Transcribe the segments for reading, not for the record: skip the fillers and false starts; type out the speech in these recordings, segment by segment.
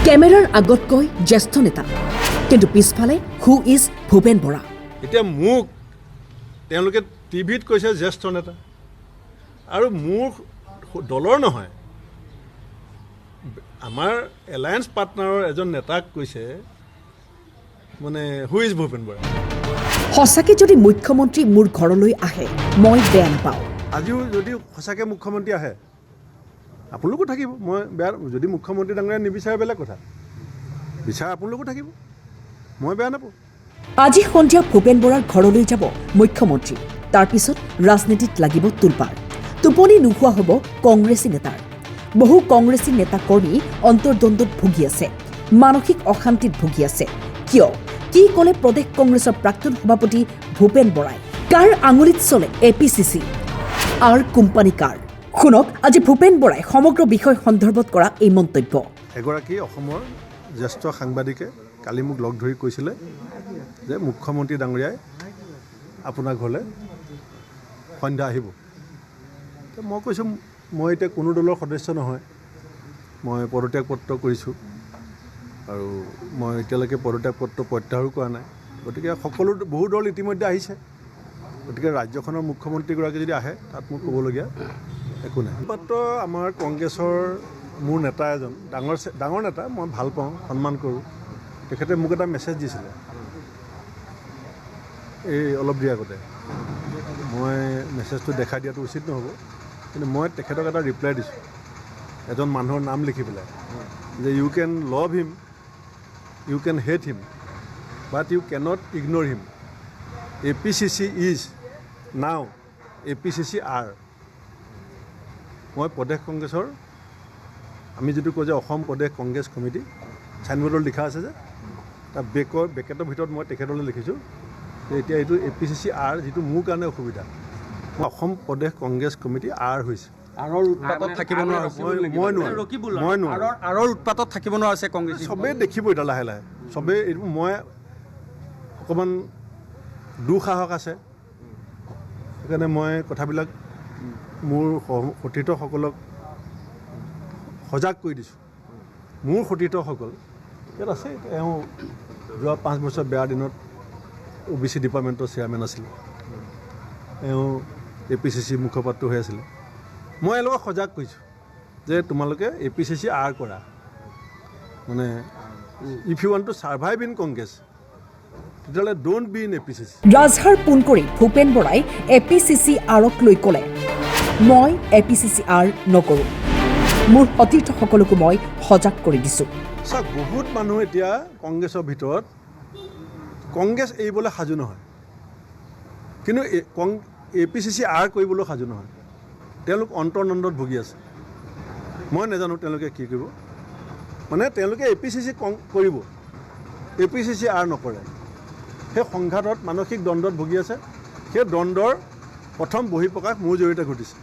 কেমেৰাৰ আগত কয় জ্যেষ্ঠ নেতা, কিন্তু পিছফালে হু ইজ ভূপেন বৰা। এতিয়া মোক তেওঁলোকে টিভিত কৈছে জ্যেষ্ঠ নেতা, আৰু মোৰ দলৰ নহয়, আমাৰ এলায়েন্স পাৰ্টনাৰৰ এজন নেতাক কৈছে মানে হু ইজ ভূপেন বৰা। সঁচাকৈ যদি মুখ্যমন্ত্ৰী মোৰ ঘৰলৈ আহে মই বেয়া নাপাওঁ। আজিও যদি সঁচাকৈ মুখ্যমন্ত্ৰী আহে আপোনালোকো থাকিব, মই বেয়া, যদি মুখ্যমন্ত্ৰী ডাঙৰীয়া নিবিচাৰে বেলেগ কথা, বিচাৰে আপোনালোকো থাকিব, মই বেয়া নাপাওঁ। আজি সন্ধিয়া ভূপেন বৰাৰ ঘৰলৈ যাব মুখ্যমন্ত্ৰী, তাৰপিছত ৰাজনীতিত লাগিব তোলপাৰ। টোপনি নোহোৱা হ'ব কংগ্ৰেছী নেতাৰ। বহু কংগ্ৰেছী নেতা কৰ্মী অন্তৰ্দ্বন্দ্বত ভুগি আছে, মানসিক অশান্তিত ভুগি আছে। কিয়? কি ক'লে প্ৰদেশ কংগ্ৰেছৰ প্ৰাক্তন সভাপতি ভূপেন বৰাই? কাৰ আঙুলিত চলে APCC? আৰ কোম্পানী কাৰ? শুনক আজি ভূপেন বৰাই সমগ্ৰ বিষয় সন্দৰ্ভত কৰা এই মন্তব্য। এগৰাকী অসমৰ জ্যেষ্ঠ সাংবাদিকে কালি মোক লগ ধৰি কৈছিলে যে মুখ্যমন্ত্ৰী ডাঙৰীয়াই আপোনাৰ ঘৰলৈ সন্ধ্যা আহিব। মই কৈছোঁ মই এতিয়া কোনো দলৰ সদস্য নহয়, মই পদত্যাগ পত্ৰ কৰিছোঁ, আৰু মই এতিয়ালৈকে পদত্যাগ পত্ৰ প্ৰত্যাহাৰো কৰা নাই। গতিকে সকলো বহু দল ইতিমধ্যে আহিছে, গতিকে ৰাজ্যখনৰ মুখ্যমন্ত্ৰীগৰাকী যদি আহে তাত মোৰ ক'বলগীয়া একো নাই। মাত্ৰ আমাৰ কংগ্ৰেছৰ মোৰ নেতা এজন ডাঙৰ নেতা, মই ভাল পাওঁ, সন্মান কৰোঁ, তেখেতে মোক এটা মেছেজ দিছিলে এই অলপ দিনৰ আগতে। মই মেছেজটো দেখাই দিয়াটো উচিত নহ'ব, কিন্তু মই তেখেতক এটা ৰিপ্লাই দিছোঁ এজন মানুহৰ নাম লিখি পেলাই, যে you can love him, you can hate him, but you can't ignore him. APCC is now APCC আৰ। মই প্ৰদেশ কংগ্ৰেছৰ, আমি যিটো কওঁ যে অসম প্ৰদেশ কংগ্ৰেছ কমিটি, চাইনবোৰ্ডত লিখা আছে যে, তাৰ বেকেটৰ ভিতৰত মই তেখেতলৈ লিখিছোঁ যে এতিয়া এইটো APCC আৰ, যিটো মোৰ কাৰণে অসুবিধা। অসম প্ৰদেশ কংগ্ৰেছ কমিটি আৰ হৈছে। আৰৰ উৎপাতত থাকিব নোৱাৰা, মই নোৱাৰোঁ। আৰৰ উৎপাতত থাকিব নোৱাৰিছে কংগ্ৰেছ। চবেই দেখিব এতিয়া লাহে লাহে, চবেই এইটো, মই অকণমান দুঃসাহস আছে, সেইকাৰণে মই কথাবিলাক মোৰ সতীৰ্থসকলক সজাগ কৰি দিছোঁ। মোৰ সতীৰ্থসকল ইয়াত আছে, এওঁ যোৱা 5 বছৰ বেয়া দিনত OBC ডিপাৰ্টমেণ্টৰ চেয়াৰমেন আছিলে, এওঁ APCC মুখপাত্ৰ হৈ আছিলে। মই এওঁলোকক সজাগ কৰিছোঁ যে তোমালোকে APCC আৰ কৰা, মানে if you want to survive in Congress তেতিয়াহ'লে ডোণ্ট বি ইন APCC। ৰাজহাৰ পোন কৰি ভূপেন বৰাই APCC আৰক লৈ ক'লে, মই APCC আৰ নকৰোঁ। মোৰ সতীৰ্থসকলকো মই সজাগ কৰি দিছোঁ। চাওক, বহুত মানুহ এতিয়া কংগ্ৰেছৰ ভিতৰত কংগ্ৰেছ এৰিবলৈ সাজু নহয়, কিন্তু APCC আৰ কৰিবলৈ সাজু নহয়। তেওঁলোক অন্তৰ্নন্দত ভুগি আছে। মই নাজানো তেওঁলোকে কি কৰিব, মানে তেওঁলোকে APCC কৰিব, APCC আৰ নকৰে। সেই সংঘাতত মানসিক দ্বন্দ্বত ভুগি আছে। সেই দ্বন্দ্বৰ প্ৰথম বহিঃপ্ৰকাশ মোৰ জৰিয়তে ঘটিছে।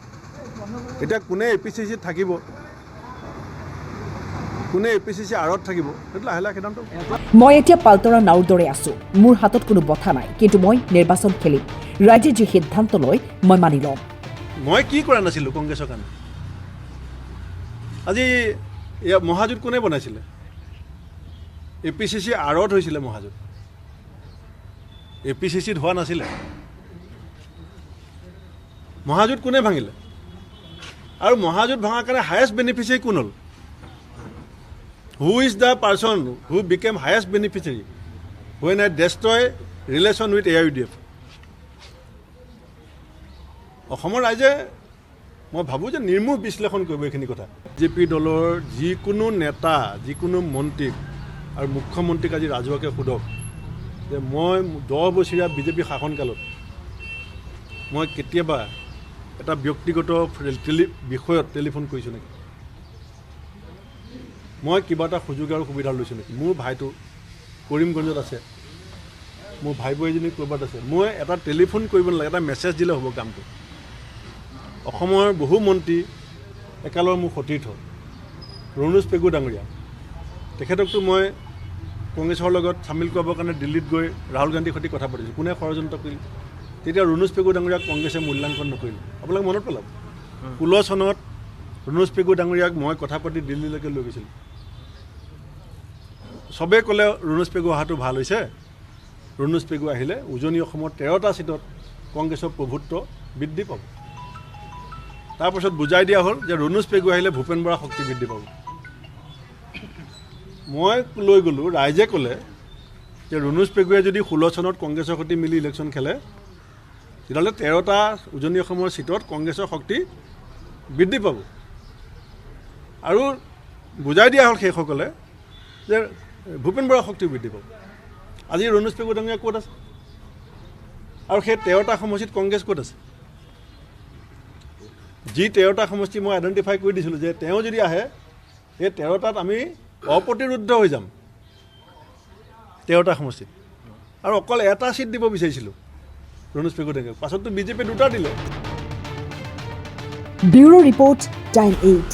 এতিয়া কোনে APCC থাকিব, কোনে APCC আৰত থাকিব, সেইটো লাহে লাহে সিদ্ধান্ত। মই এতিয়া পালতৰা নাওৰ দৰে আছোঁ, মোৰ হাতত কোনো বঠা নাই, কিন্তু মই নিৰ্বাচন খেলিম। ৰাইজে যি সিদ্ধান্ত লয় মই মানি ল'ম। মই কি কৰা নাছিলোঁ কংগ্ৰেছৰ কাৰণে? আজি এয়া মহাজোঁট কোনে বনাইছিলে? APCC আৰত হৈছিলে মহাজোঁট, APCCত হোৱা নাছিলে। মহাজোঁট কোনে ভাঙিলে? আৰু মহাজোঁট ভঙাৰ কাৰণে হায়েষ্ট বেনিফিচিয়াৰী কোন হ'ল? Who is the person who became highest beneficiary when I destroy relation with AIUDF? অসমৰ ৰাইজে, মই ভাবোঁ যে নিৰ্মোহ বিশ্লেষণ কৰিব এইখিনি কথা। BJP দলৰ যিকোনো নেতা, যিকোনো মন্ত্ৰীক আৰু মুখ্যমন্ত্ৰীক আজি ৰাজহুৱাকৈ সোধক যে মই 10 বছৰীয়া BJP শাসনকালত মই কেতিয়াবা এটা ব্যক্তিগত বিষয়ত টেলিফোন কৰিছোঁ নেকি? মই কিবা এটা সুযোগ আৰু সুবিধা লৈছোঁ নেকি? মোৰ ভাইটো কৰিমগঞ্জত আছে, মোৰ ভাই বোৱাৰীজনী ক'ৰবাত আছে, মই এটা টেলিফোন কৰিব নালাগে, এটা মেছেজ দিলে হ'ব কামটো। অসমৰ বহু মন্ত্ৰী একালৰ মোৰ সতীৰ্থ ৰণোজ পেগু ডাঙৰীয়া, তেখেতকতো মই কংগ্ৰেছৰ লগত চামিল কৰাবৰ কাৰণে দিল্লীত গৈ ৰাহুল গান্ধীৰ সৈতে কথা পাতিছোঁ। কোনে ষড়যন্ত্ৰ কৰিল? তেতিয়া ৰণোজ পেগু ডাঙৰীয়াক কংগ্ৰেছে মূল্যাংকন নকৰিলে। আপোনালোকে মনত পেলাব, 16 চনত ৰণোজ পেগু ডাঙৰীয়াক মই কথা পাতি দিল্লীলৈকে লৈ গৈছিলোঁ। চবেই ক'লে ৰণোজ পেগু অহাটো ভাল হৈছে। ৰণোজ পেগু আহিলে উজনি অসমৰ 13টা ছিটত কংগ্ৰেছৰ প্ৰভুত্ব বৃদ্ধি পাব। তাৰপাছত বুজাই দিয়া হ'ল যে ৰণোজ পেগু আহিলে ভূপেন বৰা শক্তি বৃদ্ধি পাব। মই লৈ গ'লোঁ, ৰাইজে ক'লে যে ৰণোজ পেগুৱে যদি 16 চনত কংগ্ৰেছৰ সৈতে মিলি ইলেকশ্যন খেলে তেতিয়াহ'লে 13টা উজনি অসমৰ ছিটত কংগ্ৰেছৰ শক্তি বৃদ্ধি পাব। আৰু বুজাই দিয়া হ'ল সেইসকলে যে ভূপেন বৰা শক্তি বৃদ্ধি পাব। আজি ৰণোজ পেগু ডাঙৰীয়া ক'ত আছে আৰু সেই 13টা সমষ্টিত কংগ্ৰেছ ক'ত আছে? যি 13টা সমষ্টি মই আইডেণ্টিফাই কৰি দিছিলোঁ যে তেওঁ যদি আহে সেই 13টাত আমি অপ্ৰতিৰোধ হৈ যাম 13টা সমষ্টিত। আৰু অকল এটা ছিট দিব বিচাৰিছিলোঁ ৰণোজ পেগু ডাঙৰীয়াক, পাছততো বিজেপিয়ে 2টা দিলে। Bureau report, time 8।